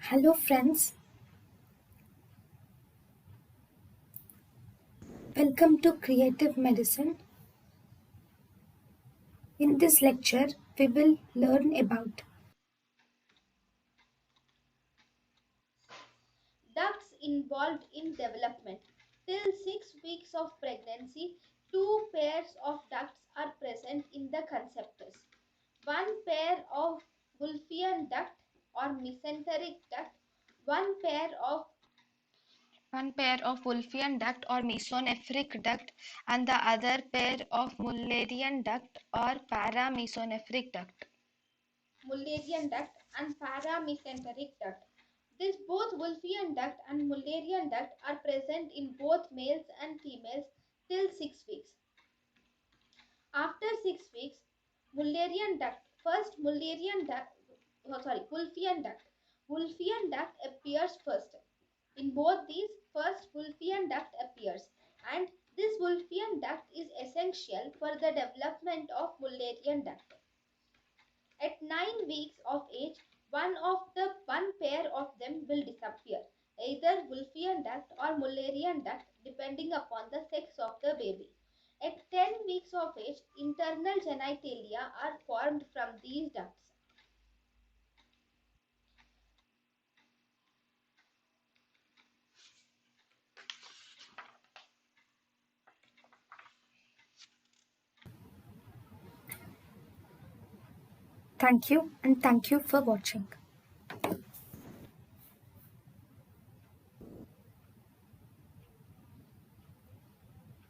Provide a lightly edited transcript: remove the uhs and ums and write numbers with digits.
Hello, friends. Welcome to Creative Medicine. In this lecture, we will learn about Ducts involved in development. Till 6 weeks of pregnancy, two pairs of ducts are present in the conceptus. One pair of Wolffian duct or mesenteric duct, one pair of Wolffian duct or mesonephric duct and the other pair of Mullarian duct or paramesonephric duct. Mullarian duct and paramesenteric duct. This both Wolffian duct and Mullarian duct are present in both males and females till 6 weeks. After 6 weeks, Mullarian duct, first Mullarian duct, Wolffian duct. Wolffian duct appears first. In both these, first Wolffian duct appears, and this Wolffian duct is essential for the development of Mullarian duct. At 9 weeks of age, one pair of them will disappear, either Wolffian duct or Mullarian duct, depending upon the sex of the baby. At 10 weeks of age, internal genitalia are formed from these ducts. thank you and thank you for watching.